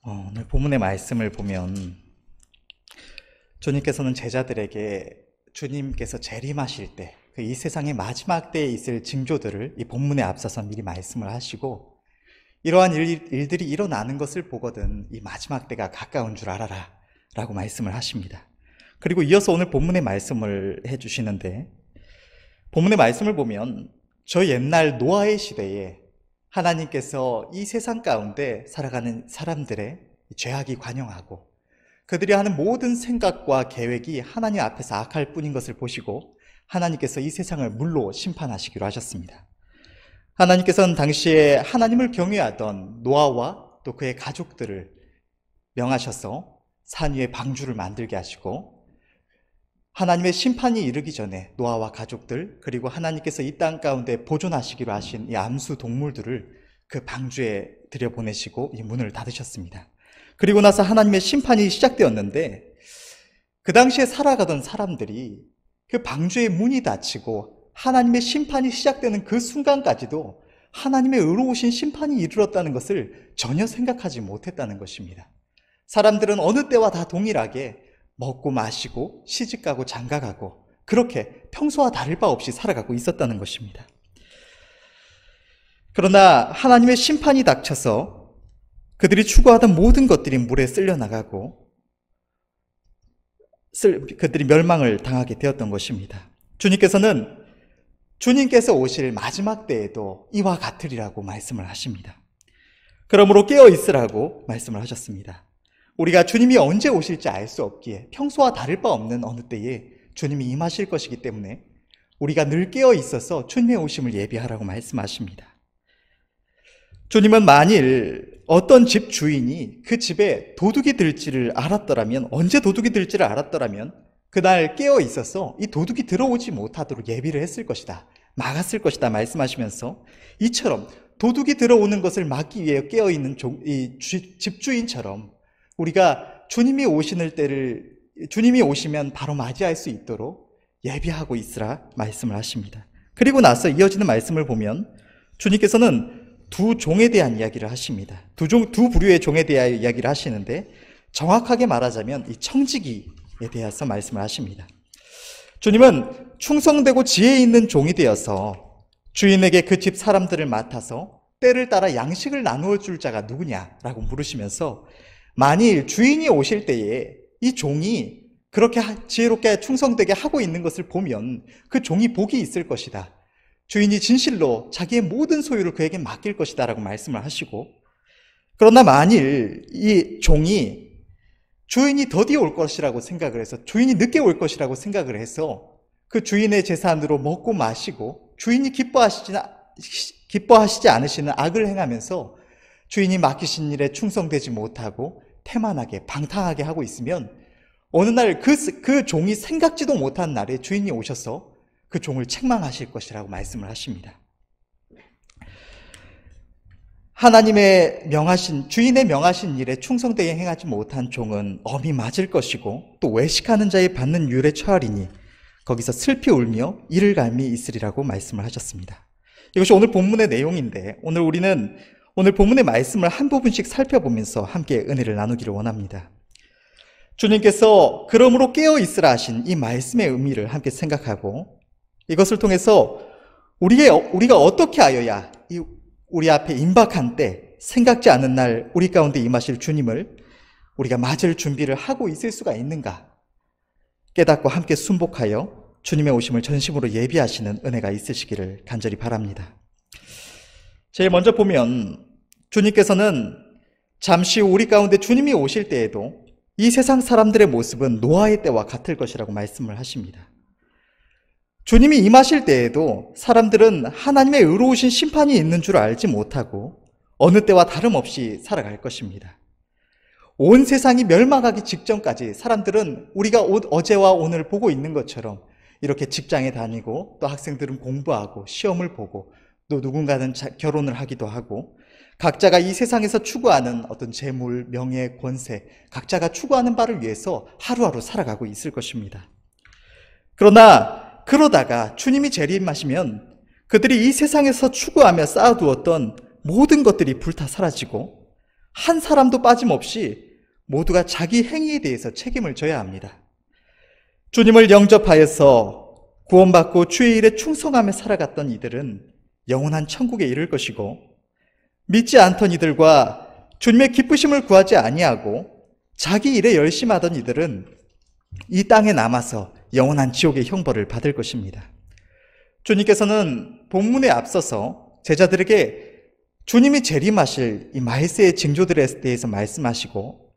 오늘 본문의 말씀을 보면 주님께서는 제자들에게 주님께서 재림하실 때, 이 세상의 마지막 때에 있을 징조들을 이 본문에 앞서서 미리 말씀을 하시고, 이러한 일들이 일어나는 것을 보거든 이 마지막 때가 가까운 줄 알아라 라고 말씀을 하십니다. 그리고 이어서 오늘 본문의 말씀을 해주시는데, 본문의 말씀을 보면 저 옛날 노아의 시대에 하나님께서 이 세상 가운데 살아가는 사람들의 죄악이 관영하고 그들이 하는 모든 생각과 계획이 하나님 앞에서 악할 뿐인 것을 보시고 하나님께서 이 세상을 물로 심판하시기로 하셨습니다. 하나님께서는 당시에 하나님을 경외하던 노아와 또 그의 가족들을 명하셔서 산 위에 방주를 만들게 하시고, 하나님의 심판이 이르기 전에 노아와 가족들, 그리고 하나님께서 이 땅 가운데 보존하시기로 하신 이 암수 동물들을 그 방주에 들여보내시고 이 문을 닫으셨습니다. 그리고 나서 하나님의 심판이 시작되었는데, 그 당시에 살아가던 사람들이 그 방주의 문이 닫히고 하나님의 심판이 시작되는 그 순간까지도 하나님의 의로우신 심판이 이르렀다는 것을 전혀 생각하지 못했다는 것입니다. 사람들은 어느 때와 다 동일하게 먹고 마시고 시집가고 장가가고 그렇게 평소와 다를 바 없이 살아가고 있었다는 것입니다. 그러나 하나님의 심판이 닥쳐서 그들이 추구하던 모든 것들이 물에 쓸려나가고 그들이 멸망을 당하게 되었던 것입니다. 주님께서 오실 마지막 때에도 이와 같으리라고 말씀을 하십니다. 그러므로 깨어 있으라고 말씀을 하셨습니다. 우리가 주님이 언제 오실지 알 수 없기에 평소와 다를 바 없는 어느 때에 주님이 임하실 것이기 때문에 우리가 늘 깨어 있어서 주님의 오심을 예비하라고 말씀하십니다. 주님은 만일 어떤 집 주인이 그 집에 도둑이 들지를 알았더라면, 언제 도둑이 들지를 알았더라면 그날 깨어 있어서 이 도둑이 들어오지 못하도록 예비를 했을 것이다, 막았을 것이다 말씀하시면서, 이처럼 도둑이 들어오는 것을 막기 위해 깨어 있는 이 집주인처럼 우리가 주님이 오시면 바로 맞이할 수 있도록 예비하고 있으라 말씀을 하십니다. 그리고 나서 이어지는 말씀을 보면 주님께서는 두 종에 대한 이야기를 하십니다. 두 부류의 종에 대한 이야기를 하시는데, 정확하게 말하자면 이 청지기에 대해서 말씀을 하십니다. 주님은 충성되고 지혜 있는 종이 되어서 주인에게 그 집 사람들을 맡아서 때를 따라 양식을 나누어 줄 자가 누구냐라고 물으시면서, 만일 주인이 오실 때에 이 종이 그렇게 지혜롭게 충성되게 하고 있는 것을 보면 그 종이 복이 있을 것이다, 주인이 진실로 자기의 모든 소유를 그에게 맡길 것이다 라고 말씀을 하시고, 그러나 만일 이 종이 주인이 더디 올 것이라고 생각을 해서, 주인이 늦게 올 것이라고 생각을 해서 그 주인의 재산으로 먹고 마시고 주인이 기뻐하시지 않으시는 악을 행하면서 주인이 맡기신 일에 충성되지 못하고 태만하게 방탕하게 하고 있으면, 어느 날 그 종이 생각지도 못한 날에 주인이 오셔서 그 종을 책망하실 것이라고 말씀을 하십니다. 주인의 명하신 일에 충성되게 행하지 못한 종은 엄히 맞을 것이고, 또 외식하는 자의 받는 율에 처하리니 거기서 슬피 울며 이를 갈미 있으리라고 말씀을 하셨습니다. 이것이 오늘 본문의 내용인데, 오늘 본문의 말씀을 한 부분씩 살펴보면서 함께 은혜를 나누기를 원합니다. 주님께서 그러므로 깨어 있으라 하신 이 말씀의 의미를 함께 생각하고, 이것을 통해서 우리가 어떻게 하여야 우리 앞에 임박한 때, 생각지 않은 날 우리 가운데 임하실 주님을 우리가 맞을 준비를 하고 있을 수가 있는가 깨닫고 함께 순복하여 주님의 오심을 전심으로 예비하시는 은혜가 있으시기를 간절히 바랍니다. 제일 먼저 보면 주님께서는 잠시 후 우리 가운데 주님이 오실 때에도 이 세상 사람들의 모습은 노아의 때와 같을 것이라고 말씀을 하십니다. 주님이 임하실 때에도 사람들은 하나님의 의로우신 심판이 있는 줄 알지 못하고 어느 때와 다름없이 살아갈 것입니다. 온 세상이 멸망하기 직전까지 사람들은 우리가 어제와 오늘 보고 있는 것처럼 이렇게 직장에 다니고, 또 학생들은 공부하고 시험을 보고, 또 누군가는 결혼을 하기도 하고, 각자가 이 세상에서 추구하는 어떤 재물, 명예, 권세, 각자가 추구하는 바를 위해서 하루하루 살아가고 있을 것입니다. 그러다가 주님이 재림하시면 그들이 이 세상에서 추구하며 쌓아두었던 모든 것들이 불타 사라지고 한 사람도 빠짐없이 모두가 자기 행위에 대해서 책임을 져야 합니다. 주님을 영접하여서 구원받고 주의 일에 충성하며 살아갔던 이들은 영원한 천국에 이를 것이고, 믿지 않던 이들과 주님의 기쁘심을 구하지 아니하고 자기 일에 열심하던 이들은 이 땅에 남아서 영원한 지옥의 형벌을 받을 것입니다. 주님께서는 본문에 앞서서 제자들에게 주님이 재림하실 이 말세의 징조들에 대해서 말씀하시고,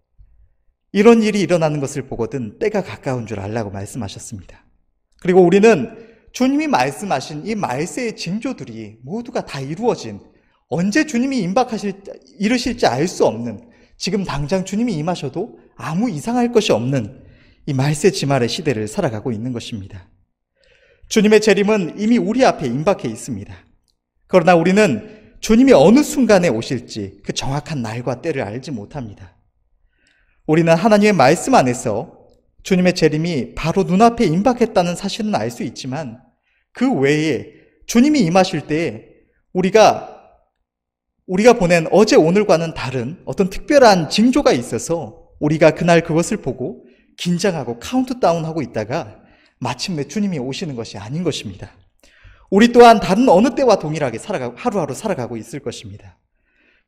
이런 일이 일어나는 것을 보거든 때가 가까운 줄 알라고 말씀하셨습니다. 그리고 우리는 주님이 말씀하신 이 말세의 징조들이 모두가 다 이루어진, 언제 주님이 이르실지 알 수 없는, 지금 당장 주님이 임하셔도 아무 이상할 것이 없는 이 말세 지말의 시대를 살아가고 있는 것입니다. 주님의 재림은 이미 우리 앞에 임박해 있습니다. 그러나 우리는 주님이 어느 순간에 오실지 그 정확한 날과 때를 알지 못합니다. 우리는 하나님의 말씀 안에서 주님의 재림이 바로 눈앞에 임박했다는 사실은 알 수 있지만, 그 외에 주님이 임하실 때 우리가 보낸 어제 오늘과는 다른 어떤 특별한 징조가 있어서 우리가 그날 그것을 보고 긴장하고 카운트다운하고 있다가 마침내 주님이 오시는 것이 아닌 것입니다. 우리 또한 다른 어느 때와 동일하게 하루하루 살아가고 있을 것입니다.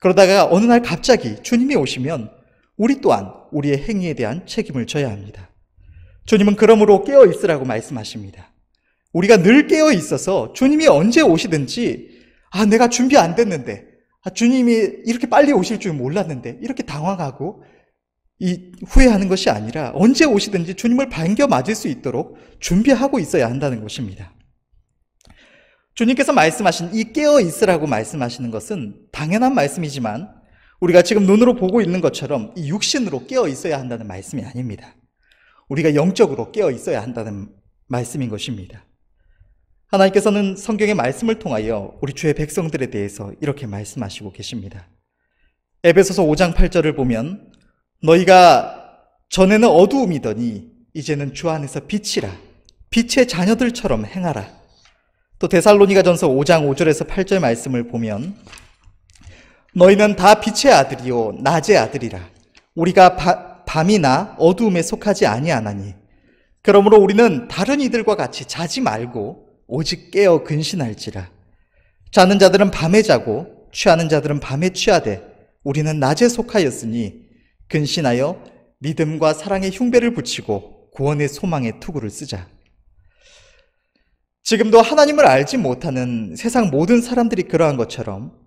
그러다가 어느 날 갑자기 주님이 오시면 우리 또한 우리의 행위에 대한 책임을 져야 합니다. 주님은 그러므로 깨어 있으라고 말씀하십니다. 우리가 늘 깨어 있어서 주님이 언제 오시든지, 내가 준비 안 됐는데, 주님이 이렇게 빨리 오실 줄 몰랐는데, 이렇게 당황하고 후회하는 것이 아니라 언제 오시든지 주님을 반겨 맞을 수 있도록 준비하고 있어야 한다는 것입니다. 주님께서 말씀하신 이 깨어 있으라고 말씀하시는 것은 당연한 말씀이지만, 우리가 지금 눈으로 보고 있는 것처럼 이 육신으로 깨어 있어야 한다는 말씀이 아닙니다. 우리가 영적으로 깨어 있어야 한다는 말씀인 것입니다. 하나님께서는 성경의 말씀을 통하여 우리 주의 백성들에 대해서 이렇게 말씀하시고 계십니다. 에베소서 5장 8절을 보면, 너희가 전에는 어두움이더니 이제는 주 안에서 빛이라, 빛의 자녀들처럼 행하라. 또 데살로니가전서 5장 5절에서 8절 말씀을 보면, 너희는 다 빛의 아들이요 낮의 아들이라. 우리가 밤이나 어두움에 속하지 아니하나니, 그러므로 우리는 다른 이들과 같이 자지 말고 오직 깨어 근신할지라. 자는 자들은 밤에 자고 취하는 자들은 밤에 취하되 우리는 낮에 속하였으니 근신하여 믿음과 사랑의 흉배를 붙이고 구원의 소망의 투구를 쓰자. 지금도 하나님을 알지 못하는 세상 모든 사람들이 그러한 것처럼,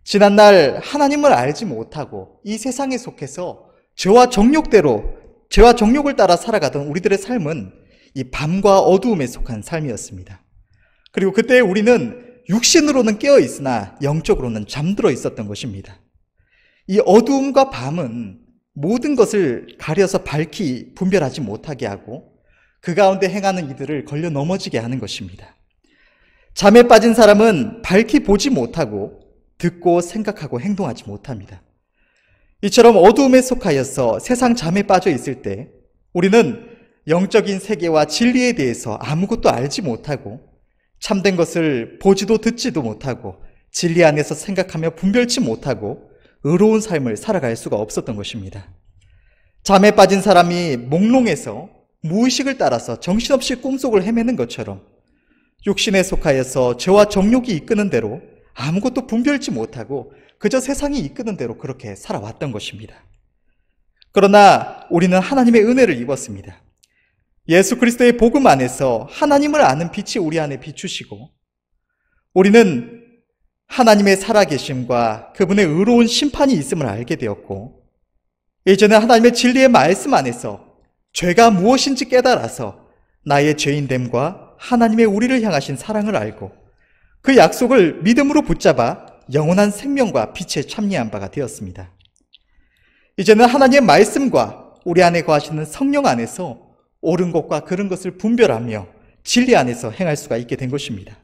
지난날 하나님을 알지 못하고 이 세상에 속해서 죄와 정욕을 따라 살아가던 우리들의 삶은 이 밤과 어두움에 속한 삶이었습니다. 그리고 그때 우리는 육신으로는 깨어 있으나 영적으로는 잠들어 있었던 것입니다. 이 어두움과 밤은 모든 것을 가려서 밝히 분별하지 못하게 하고 그 가운데 행하는 이들을 걸려 넘어지게 하는 것입니다. 잠에 빠진 사람은 밝히 보지 못하고 듣고 생각하고 행동하지 못합니다. 이처럼 어두움에 속하여서 세상 잠에 빠져 있을 때 우리는 영적인 세계와 진리에 대해서 아무것도 알지 못하고 참된 것을 보지도 듣지도 못하고 진리 안에서 생각하며 분별치 못하고 의로운 삶을 살아갈 수가 없었던 것입니다. 잠에 빠진 사람이 몽롱해서 무의식을 따라서 정신없이 꿈속을 헤매는 것처럼 육신에 속하여서 죄와 정욕이 이끄는 대로 아무것도 분별치 못하고 그저 세상이 이끄는 대로 그렇게 살아왔던 것입니다. 그러나 우리는 하나님의 은혜를 입었습니다. 예수 그리스도의 복음 안에서 하나님을 아는 빛이 우리 안에 비추시고 우리는 하나님의 살아계심과 그분의 의로운 심판이 있음을 알게 되었고, 이제는 하나님의 진리의 말씀 안에서 죄가 무엇인지 깨달아서 나의 죄인됨과 하나님의 우리를 향하신 사랑을 알고 그 약속을 믿음으로 붙잡아 영원한 생명과 빛에 참여한 바가 되었습니다. 이제는 하나님의 말씀과 우리 안에 거하시는 성령 안에서 옳은 것과 그른 것을 분별하며 진리 안에서 행할 수가 있게 된 것입니다.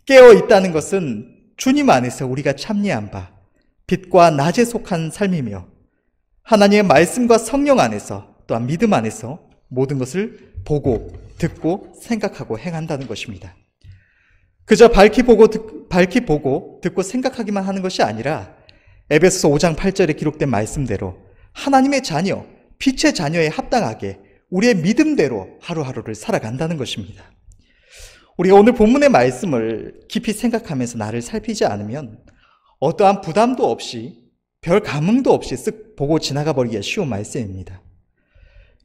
깨어 있다는 것은 주님 안에서 우리가 참여한 바 빛과 낮에 속한 삶이며 하나님의 말씀과 성령 안에서 또한 믿음 안에서 모든 것을 보고 듣고 생각하고 행한다는 것입니다. 그저 밝히 보고 듣고 생각하기만 하는 것이 아니라 에베소서 5장 8절에 기록된 말씀대로 하나님의 자녀, 빛의 자녀에 합당하게 우리의 믿음대로 하루하루를 살아간다는 것입니다. 우리가 오늘 본문의 말씀을 깊이 생각하면서 나를 살피지 않으면 어떠한 부담도 없이 별 감흥도 없이 쓱 보고 지나가 버리기가 쉬운 말씀입니다.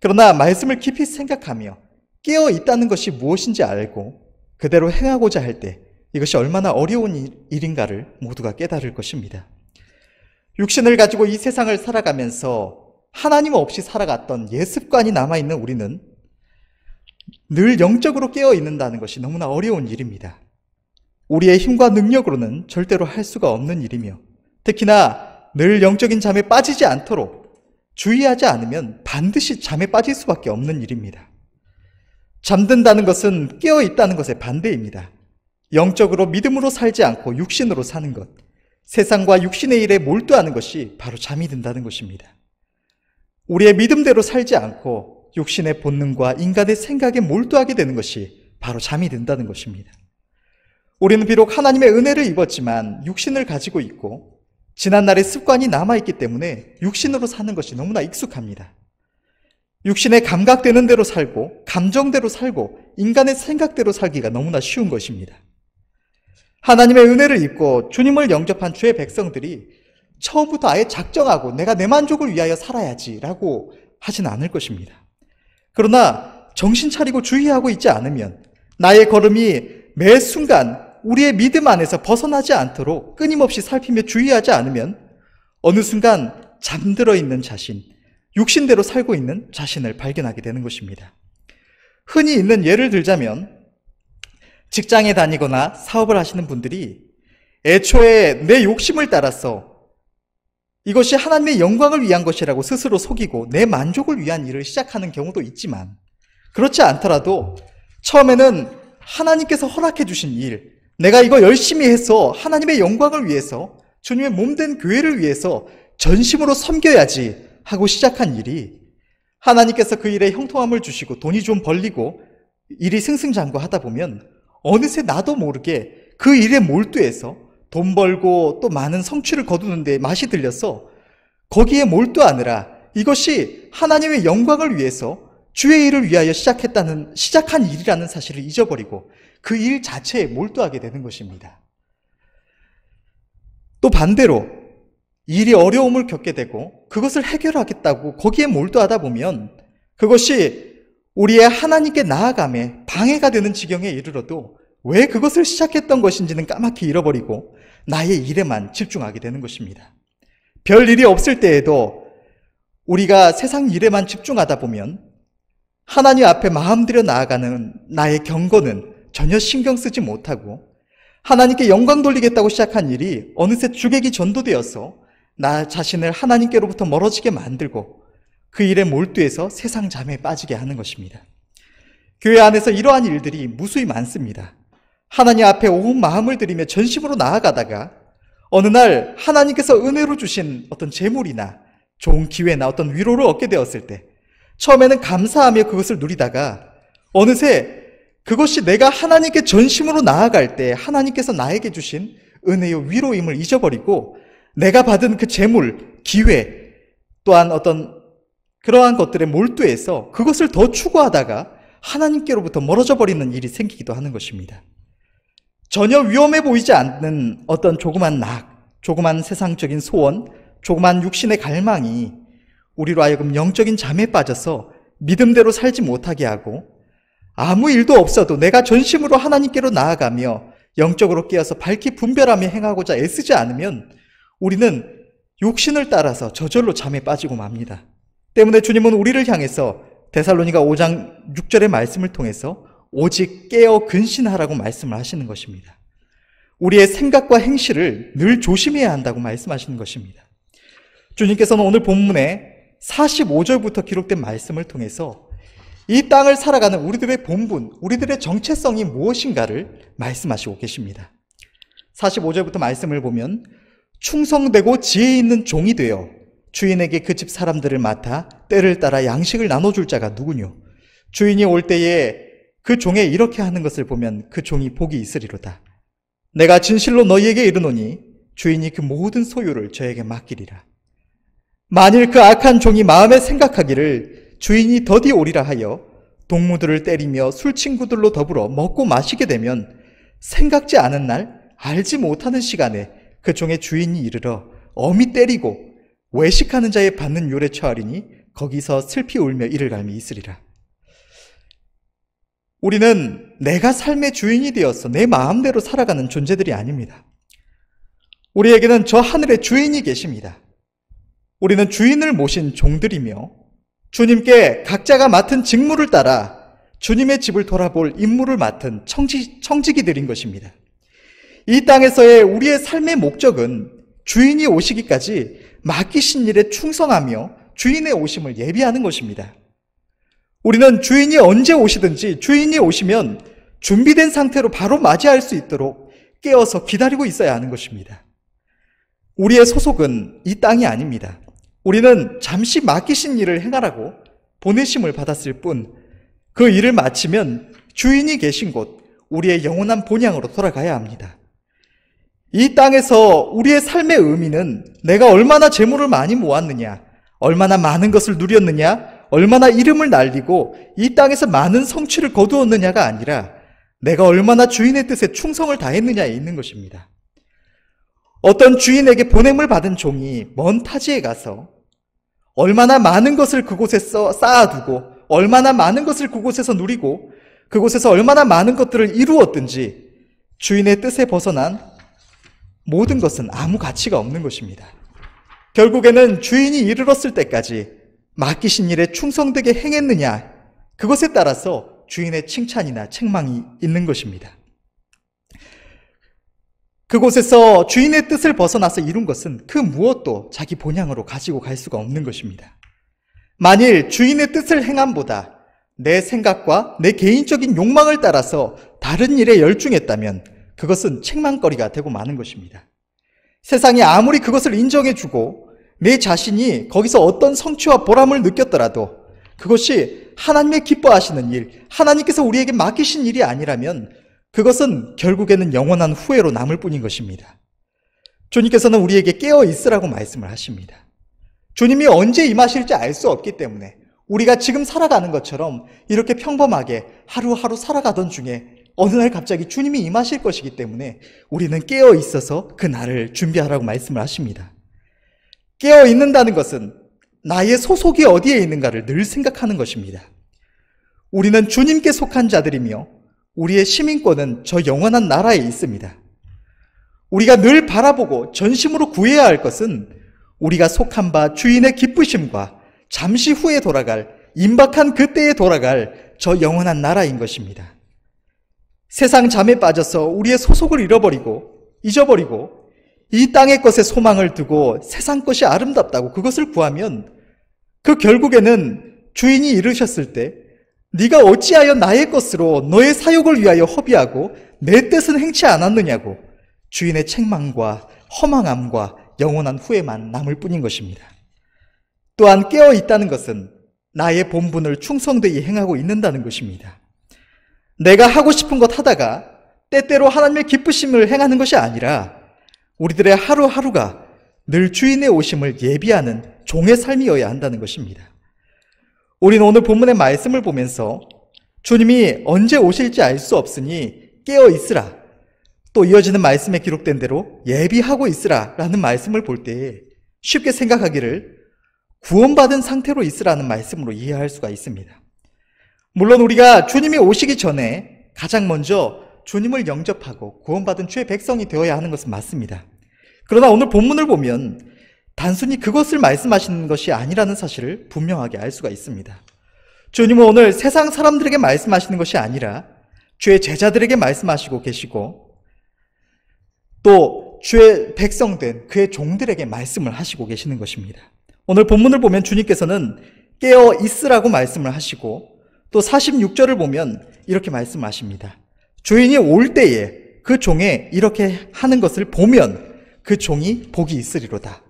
그러나 말씀을 깊이 생각하며 깨어 있다는 것이 무엇인지 알고 그대로 행하고자 할 때 이것이 얼마나 어려운 일인가를 모두가 깨달을 것입니다. 육신을 가지고 이 세상을 살아가면서 하나님 없이 살아갔던 예습관이 남아있는 우리는 늘 영적으로 깨어 있는다는 것이 너무나 어려운 일입니다. 우리의 힘과 능력으로는 절대로 할 수가 없는 일이며 특히나 늘 영적인 잠에 빠지지 않도록 주의하지 않으면 반드시 잠에 빠질 수밖에 없는 일입니다. 잠든다는 것은 깨어 있다는 것의 반대입니다. 영적으로 믿음으로 살지 않고 육신으로 사는 것, 세상과 육신의 일에 몰두하는 것이 바로 잠이 든다는 것입니다. 우리의 믿음대로 살지 않고 육신의 본능과 인간의 생각에 몰두하게 되는 것이 바로 잠이 든다는 것입니다. 우리는 비록 하나님의 은혜를 입었지만 육신을 가지고 있고 지난날의 습관이 남아있기 때문에 육신으로 사는 것이 너무나 익숙합니다. 육신의 감각되는 대로 살고 감정대로 살고 인간의 생각대로 살기가 너무나 쉬운 것입니다. 하나님의 은혜를 입고 주님을 영접한 주의 백성들이 처음부터 아예 작정하고 내가 내 만족을 위하여 살아야지 라고 하진 않을 것입니다. 그러나 정신 차리고 주의하고 있지 않으면 나의 걸음이 매 순간 우리의 믿음 안에서 벗어나지 않도록 끊임없이 살피며 주의하지 않으면 어느 순간 잠들어 있는 자신, 육신대로 살고 있는 자신을 발견하게 되는 것입니다. 흔히 있는 예를 들자면 직장에 다니거나 사업을 하시는 분들이 애초에 내 욕심을 따라서 이것이 하나님의 영광을 위한 것이라고 스스로 속이고 내 만족을 위한 일을 시작하는 경우도 있지만 그렇지 않더라도 처음에는 하나님께서 허락해 주신 일, 내가 이거 열심히 해서 하나님의 영광을 위해서 주님의 몸된 교회를 위해서 전심으로 섬겨야지 하고 시작한 일이 하나님께서 그 일에 형통함을 주시고 돈이 좀 벌리고 일이 승승장구하다 보면 어느새 나도 모르게 그 일에 몰두해서 돈 벌고 또 많은 성취를 거두는데 맛이 들려서 거기에 몰두하느라 이것이 하나님의 영광을 위해서 주의 일을 위하여 시작한 일이라는 사실을 잊어버리고 그 일 자체에 몰두하게 되는 것입니다. 또 반대로 일이 어려움을 겪게 되고 그것을 해결하겠다고 거기에 몰두하다 보면 그것이 우리의 하나님께 나아감에 방해가 되는 지경에 이르러도 왜 그것을 시작했던 것인지는 까맣게 잃어버리고 나의 일에만 집중하게 되는 것입니다. 별 일이 없을 때에도 우리가 세상 일에만 집중하다 보면 하나님 앞에 마음 들여 나아가는 나의 경건은 전혀 신경 쓰지 못하고 하나님께 영광 돌리겠다고 시작한 일이 어느새 주객이 전도되어서 나 자신을 하나님께로부터 멀어지게 만들고 그 일에 몰두해서 세상 잠에 빠지게 하는 것입니다. 교회 안에서 이러한 일들이 무수히 많습니다. 하나님 앞에 온 마음을 들이며 전심으로 나아가다가 어느 날 하나님께서 은혜로 주신 어떤 재물이나 좋은 기회나 어떤 위로를 얻게 되었을 때 처음에는 감사하며 그것을 누리다가 어느새 그것이 내가 하나님께 전심으로 나아갈 때 하나님께서 나에게 주신 은혜요 위로임을 잊어버리고 내가 받은 그 재물, 기회 또한 어떤 그러한 것들에 몰두해서 그것을 더 추구하다가 하나님께로부터 멀어져 버리는 일이 생기기도 하는 것입니다. 전혀 위험해 보이지 않는 어떤 조그만 낙, 조그만 세상적인 소원, 조그만 육신의 갈망이 우리로 하여금 영적인 잠에 빠져서 믿음대로 살지 못하게 하고 아무 일도 없어도 내가 전심으로 하나님께로 나아가며 영적으로 깨어서 밝히 분별하며 행하고자 애쓰지 않으면 우리는 육신을 따라서 저절로 잠에 빠지고 맙니다. 때문에 주님은 우리를 향해서 데살로니가 5장 6절의 말씀을 통해서 오직 깨어 근신하라고 말씀을 하시는 것입니다. 우리의 생각과 행실을 늘 조심해야 한다고 말씀하시는 것입니다. 주님께서는 오늘 본문에 45절부터 기록된 말씀을 통해서 이 땅을 살아가는 우리들의 본분, 우리들의 정체성이 무엇인가를 말씀하시고 계십니다. 45절부터 말씀을 보면 충성되고 지혜 있는 종이 되어 주인에게 그 집 사람들을 맡아 때를 따라 양식을 나눠줄 자가 누구뇨? 주인이 올 때에 그 종에 이렇게 하는 것을 보면 그 종이 복이 있으리로다. 내가 진실로 너희에게 이르노니 주인이 그 모든 소유를 저에게 맡기리라. 만일 그 악한 종이 마음에 생각하기를 주인이 더디 오리라 하여 동무들을 때리며 술친구들로 더불어 먹고 마시게 되면 생각지 않은 날 알지 못하는 시간에 그 종의 주인이 이르러 엄히 때리고 외식하는 자에 받는 율에 처하리니 거기서 슬피 울며 이를 갈미 있으리라. 우리는 내가 삶의 주인이 되어서 내 마음대로 살아가는 존재들이 아닙니다. 우리에게는 저 하늘의 주인이 계십니다. 우리는 주인을 모신 종들이며 주님께 각자가 맡은 직무를 따라 주님의 집을 돌아볼 임무를 맡은 청지기들인 것입니다. 이 땅에서의 우리의 삶의 목적은 주인이 오시기까지 맡기신 일에 충성하며 주인의 오심을 예비하는 것입니다. 우리는 주인이 언제 오시든지 주인이 오시면 준비된 상태로 바로 맞이할 수 있도록 깨어서 기다리고 있어야 하는 것입니다. 우리의 소속은 이 땅이 아닙니다. 우리는 잠시 맡기신 일을 행하라고 보내심을 받았을 뿐 그 일을 마치면 주인이 계신 곳, 우리의 영원한 본향으로 돌아가야 합니다. 이 땅에서 우리의 삶의 의미는 내가 얼마나 재물을 많이 모았느냐, 얼마나 많은 것을 누렸느냐, 얼마나 이름을 날리고 이 땅에서 많은 성취를 거두었느냐가 아니라 내가 얼마나 주인의 뜻에 충성을 다했느냐에 있는 것입니다. 어떤 주인에게 보냄을 받은 종이 먼 타지에 가서 얼마나 많은 것을 그곳에 쌓아두고 얼마나 많은 것을 그곳에서 누리고 그곳에서 얼마나 많은 것들을 이루었든지 주인의 뜻에 벗어난 모든 것은 아무 가치가 없는 것입니다. 결국에는 주인이 이르렀을 때까지 맡기신 일에 충성되게 행했느냐, 그것에 따라서 주인의 칭찬이나 책망이 있는 것입니다. 그곳에서 주인의 뜻을 벗어나서 이룬 것은 그 무엇도 자기 본향으로 가지고 갈 수가 없는 것입니다. 만일 주인의 뜻을 행함보다 내 생각과 내 개인적인 욕망을 따라서 다른 일에 열중했다면 그것은 책망거리가 되고 마는 것입니다. 세상이 아무리 그것을 인정해주고 내 자신이 거기서 어떤 성취와 보람을 느꼈더라도 그것이 하나님의 기뻐하시는 일, 하나님께서 우리에게 맡기신 일이 아니라면 그것은 결국에는 영원한 후회로 남을 뿐인 것입니다. 주님께서는 우리에게 깨어 있으라고 말씀을 하십니다. 주님이 언제 임하실지 알 수 없기 때문에 우리가 지금 살아가는 것처럼 이렇게 평범하게 하루하루 살아가던 중에 어느 날 갑자기 주님이 임하실 것이기 때문에 우리는 깨어 있어서 그 날을 준비하라고 말씀을 하십니다. 깨어 있는다는 것은 나의 소속이 어디에 있는가를 늘 생각하는 것입니다. 우리는 주님께 속한 자들이며 우리의 시민권은 저 영원한 나라에 있습니다. 우리가 늘 바라보고 전심으로 구해야 할 것은 우리가 속한 바 주인의 기쁘심과 잠시 후에 돌아갈, 임박한 그때에 돌아갈 저 영원한 나라인 것입니다. 세상 잠에 빠져서 우리의 소속을 잊어버리고 이 땅의 것에 소망을 두고 세상 것이 아름답다고 그것을 구하면 그 결국에는 주인이 이르셨을 때 네가 어찌하여 나의 것으로 너의 사욕을 위하여 허비하고 내 뜻은 행치 않았느냐고 주인의 책망과 허망함과 영원한 후회만 남을 뿐인 것입니다. 또한 깨어 있다는 것은 나의 본분을 충성되게 행하고 있는다는 것입니다. 내가 하고 싶은 것 하다가 때때로 하나님의 기쁘심을 행하는 것이 아니라 우리들의 하루하루가 늘 주인의 오심을 예비하는 종의 삶이어야 한다는 것입니다. 우리는 오늘 본문의 말씀을 보면서 주님이 언제 오실지 알 수 없으니 깨어 있으라, 또 이어지는 말씀에 기록된 대로 예비하고 있으라 라는 말씀을 볼 때 쉽게 생각하기를 구원받은 상태로 있으라는 말씀으로 이해할 수가 있습니다. 물론 우리가 주님이 오시기 전에 가장 먼저 주님을 영접하고 구원받은 주의 백성이 되어야 하는 것은 맞습니다. 그러나 오늘 본문을 보면 단순히 그것을 말씀하시는 것이 아니라는 사실을 분명하게 알 수가 있습니다. 주님은 오늘 세상 사람들에게 말씀하시는 것이 아니라 주의 제자들에게 말씀하시고 계시고 또 주의 백성된 그의 종들에게 말씀을 하시고 계시는 것입니다. 오늘 본문을 보면 주님께서는 깨어 있으라고 말씀을 하시고 또 46절을 보면 이렇게 말씀하십니다. 주인이 올 때에 그 종에 이렇게 하는 것을 보면 그 종이 복이 있으리로다.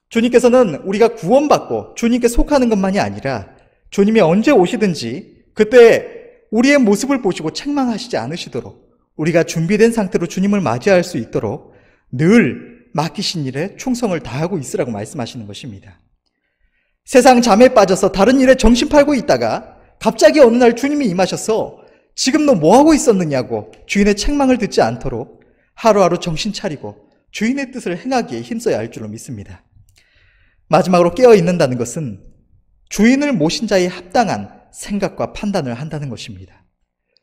주님께서는 우리가 구원받고 주님께 속하는 것만이 아니라 주님이 언제 오시든지 그때 우리의 모습을 보시고 책망하시지 않으시도록 우리가 준비된 상태로 주님을 맞이할 수 있도록 늘 맡기신 일에 충성을 다하고 있으라고 말씀하시는 것입니다. 세상 잠에 빠져서 다른 일에 정신 팔고 있다가 갑자기 어느 날 주님이 임하셔서 지금 너 뭐하고 있었느냐고 주인의 책망을 듣지 않도록 하루하루 정신 차리고 주인의 뜻을 행하기에 힘써야 할 줄로 믿습니다. 마지막으로 깨어 있는다는 것은 주인을 모신 자에 합당한 생각과 판단을 한다는 것입니다.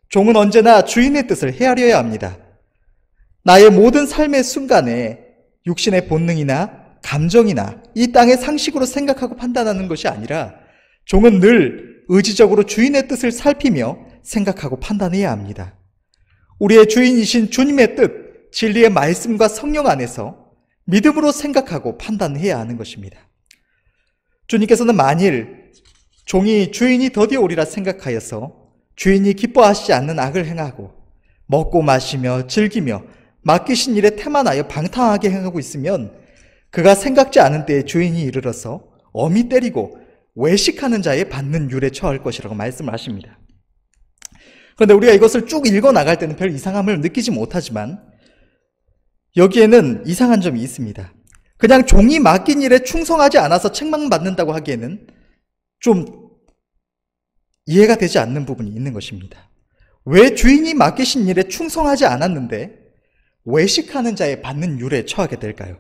종은 언제나 주인의 뜻을 헤아려야 합니다. 나의 모든 삶의 순간에 육신의 본능이나 감정이나 이 땅의 상식으로 생각하고 판단하는 것이 아니라 종은 늘 의지적으로 주인의 뜻을 살피며 생각하고 판단해야 합니다. 우리의 주인이신 주님의 뜻, 진리의 말씀과 성령 안에서 믿음으로 생각하고 판단해야 하는 것입니다. 주님께서는 만일 종이 주인이 더디 오리라 생각하여서 주인이 기뻐하시지 않는 악을 행하고 먹고 마시며 즐기며 맡기신 일에 태만하여 방탕하게 행하고 있으면 그가 생각지 않은 때에 주인이 이르러서 엄히 때리고 외식하는 자에 받는 율에 처할 것이라고 말씀을 하십니다. 그런데 우리가 이것을 쭉 읽어 나갈 때는 별 이상함을 느끼지 못하지만 여기에는 이상한 점이 있습니다. 그냥 종이 맡긴 일에 충성하지 않아서 책망받는다고 하기에는 좀 이해가 되지 않는 부분이 있는 것입니다. 왜 주인이 맡기신 일에 충성하지 않았는데 외식하는 자에 받는 율에 처하게 될까요?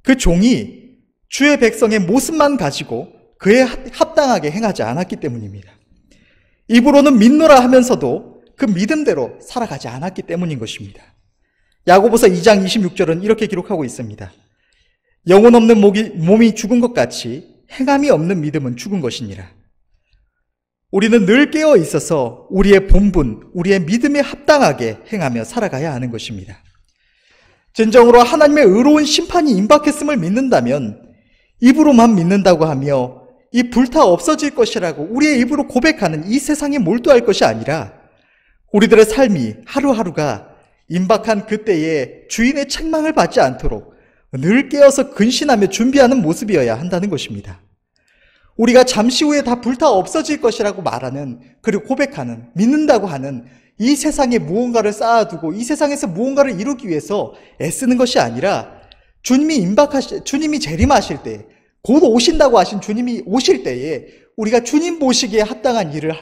그 종이 주의 백성의 모습만 가지고 그에 합당하게 행하지 않았기 때문입니다. 입으로는 믿노라 하면서도 그 믿음대로 살아가지 않았기 때문인 것입니다. 야고보서 2장 26절은 이렇게 기록하고 있습니다. 영혼 없는 몸이 죽은 것 같이 행함이 없는 믿음은 죽은 것이니라. 우리는 늘 깨어 있어서 우리의 본분, 우리의 믿음에 합당하게 행하며 살아가야 하는 것입니다. 진정으로 하나님의 의로운 심판이 임박했음을 믿는다면 입으로만 믿는다고 하며 이 불타 없어질 것이라고 우리의 입으로 고백하는 이 세상에 몰두할 것이 아니라 우리들의 삶이 하루하루가 임박한 그때에 주인의 책망을 받지 않도록 늘 깨어서 근신하며 준비하는 모습이어야 한다는 것입니다. 우리가 잠시 후에 다 불타 없어질 것이라고 말하는, 그리고 고백하는, 믿는다고 하는 이 세상에 무언가를 쌓아두고 이 세상에서 무언가를 이루기 위해서 애쓰는 것이 아니라 주님이 재림하실 때, 곧 오신다고 하신 주님이 오실 때에 우리가 주님 보시기에 합당한 일을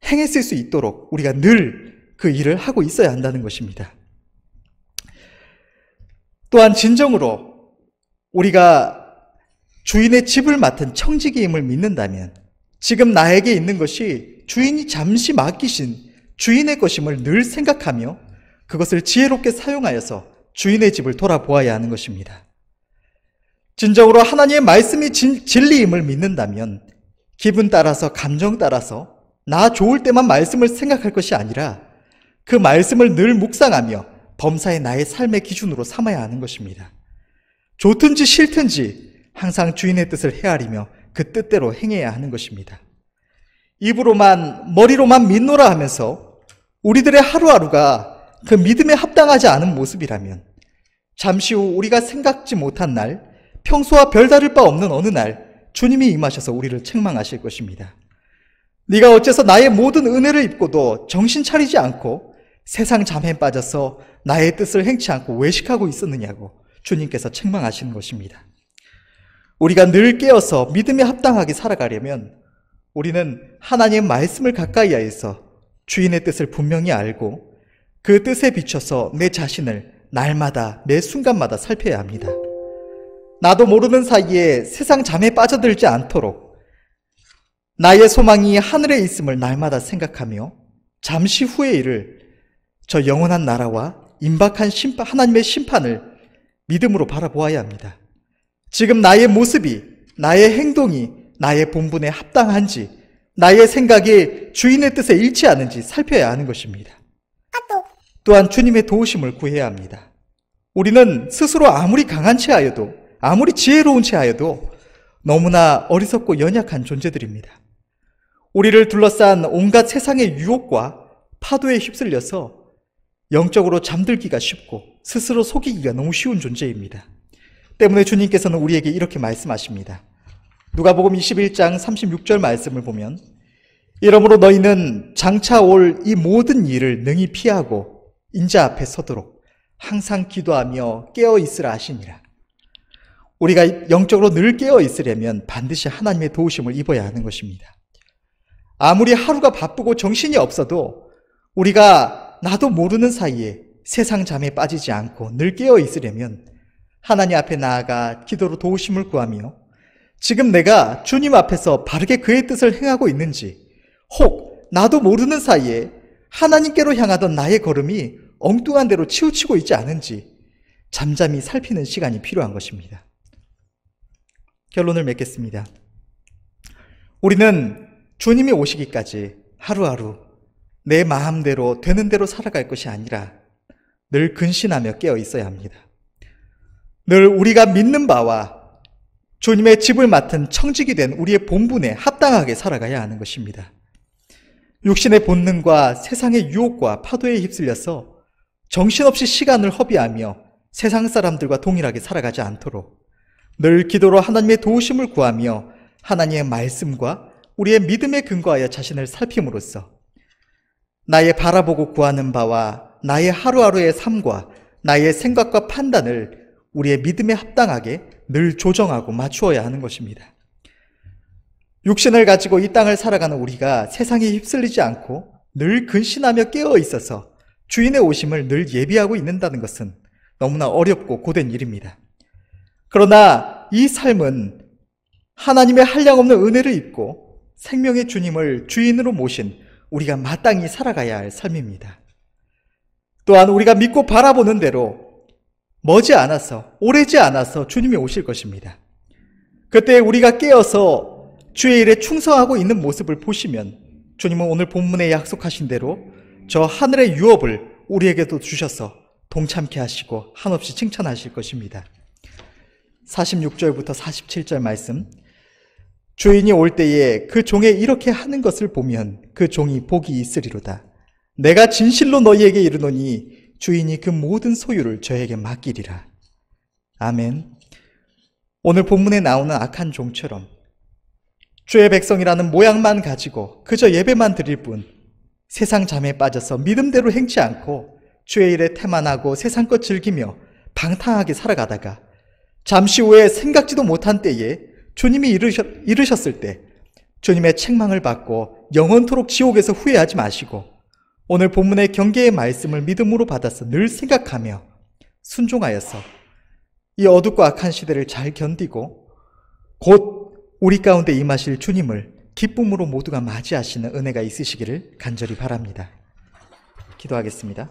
행했을 수 있도록 우리가 늘 그 일을 하고 있어야 한다는 것입니다. 또한 진정으로 우리가 주인의 집을 맡은 청지기임을 믿는다면 지금 나에게 있는 것이 주인이 잠시 맡기신 주인의 것임을 늘 생각하며 그것을 지혜롭게 사용하여서 주인의 집을 돌아보아야 하는 것입니다. 진정으로 하나님의 말씀이 진리임을 믿는다면 기분 따라서 감정 따라서 나 좋을 때만 말씀을 생각할 것이 아니라 그 말씀을 늘 묵상하며 범사에 나의 삶의 기준으로 삼아야 하는 것입니다. 좋든지 싫든지 항상 주인의 뜻을 헤아리며 그 뜻대로 행해야 하는 것입니다. 입으로만 머리로만 믿노라 하면서 우리들의 하루하루가 그 믿음에 합당하지 않은 모습이라면 잠시 후 우리가 생각지 못한 날, 평소와 별다를 바 없는 어느 날 주님이 임하셔서 우리를 책망하실 것입니다. 네가 어째서 나의 모든 은혜를 입고도 정신 차리지 않고 세상 잠에 빠져서 나의 뜻을 행치 않고 외식하고 있었느냐고 주님께서 책망하시는 것입니다. 우리가 늘 깨어서 믿음에 합당하게 살아가려면 우리는 하나님의 말씀을 가까이 하여서 주인의 뜻을 분명히 알고 그 뜻에 비춰서 내 자신을 날마다 매 순간마다 살펴야 합니다. 나도 모르는 사이에 세상 잠에 빠져들지 않도록 나의 소망이 하늘에 있음을 날마다 생각하며 잠시 후의 일을 저 영원한 나라와 임박한 하나님의 심판을 믿음으로 바라보아야 합니다. 지금 나의 모습이, 나의 행동이 나의 본분에 합당한지, 나의 생각이 주인의 뜻에 일치하는지 살펴야 하는 것입니다. 또한 주님의 도우심을 구해야 합니다. 우리는 스스로 아무리 강한 체하여도, 아무리 지혜로운 체하여도 너무나 어리석고 연약한 존재들입니다. 우리를 둘러싼 온갖 세상의 유혹과 파도에 휩쓸려서 영적으로 잠들기가 쉽고 스스로 속이기가 너무 쉬운 존재입니다. 때문에 주님께서는 우리에게 이렇게 말씀하십니다. 누가복음 21장 36절 말씀을 보면 이러므로 너희는 장차 올 이 모든 일을 능히 피하고 인자 앞에 서도록 항상 기도하며 깨어 있으라 하시니라. 우리가 영적으로 늘 깨어 있으려면 반드시 하나님의 도우심을 입어야 하는 것입니다. 아무리 하루가 바쁘고 정신이 없어도 우리가 나도 모르는 사이에 세상 잠에 빠지지 않고 늘 깨어 있으려면 하나님 앞에 나아가 기도로 도우심을 구하며 지금 내가 주님 앞에서 바르게 그의 뜻을 행하고 있는지, 혹 나도 모르는 사이에 하나님께로 향하던 나의 걸음이 엉뚱한 대로 치우치고 있지 않은지 잠잠히 살피는 시간이 필요한 것입니다. 결론을 맺겠습니다. 우리는 주님이 오시기까지 하루하루 내 마음대로 되는 대로 살아갈 것이 아니라 늘 근신하며 깨어 있어야 합니다. 늘 우리가 믿는 바와 주님의 집을 맡은 청직이 된 우리의 본분에 합당하게 살아가야 하는 것입니다. 육신의 본능과 세상의 유혹과 파도에 휩쓸려서 정신없이 시간을 허비하며 세상 사람들과 동일하게 살아가지 않도록 늘 기도로 하나님의 도우심을 구하며 하나님의 말씀과 우리의 믿음에 근거하여 자신을 살핌으로써 나의 바라보고 구하는 바와 나의 하루하루의 삶과 나의 생각과 판단을 우리의 믿음에 합당하게 늘 조정하고 맞추어야 하는 것입니다. 육신을 가지고 이 땅을 살아가는 우리가 세상에 휩쓸리지 않고 늘 근신하며 깨어 있어서 주인의 오심을 늘 예비하고 있는다는 것은 너무나 어렵고 고된 일입니다. 그러나 이 삶은 하나님의 한량없는 은혜를 입고 생명의 주님을 주인으로 모신 우리가 마땅히 살아가야 할 삶입니다. 또한 우리가 믿고 바라보는 대로 머지않아서, 오래지 않아서 주님이 오실 것입니다. 그때 우리가 깨어서 주의 일에 충성하고 있는 모습을 보시면 주님은 오늘 본문에 약속하신 대로 저 하늘의 유업을 우리에게도 주셔서 동참케 하시고 한없이 칭찬하실 것입니다. 46절부터 47절 말씀, 주인이 올 때에 그 종의 이렇게 하는 것을 보면 그 종이 복이 있으리로다. 내가 진실로 너희에게 이르노니 주인이 그 모든 소유를 저에게 맡기리라. 아멘. 오늘 본문에 나오는 악한 종처럼 주의 백성이라는 모양만 가지고 그저 예배만 드릴 뿐 세상 잠에 빠져서 믿음대로 행치 않고 주의 일에 태만하고 세상 것 즐기며 방탕하게 살아가다가 잠시 후에 생각지도 못한 때에 주님이 이르셨을 때 주님의 책망을 받고 영원토록 지옥에서 후회하지 마시고 오늘 본문의 경계의 말씀을 믿음으로 받아서 늘 생각하며 순종하여서 이 어둡고 악한 시대를 잘 견디고 곧 우리 가운데 임하실 주님을 기쁨으로 모두가 맞이하시는 은혜가 있으시기를 간절히 바랍니다. 기도하겠습니다.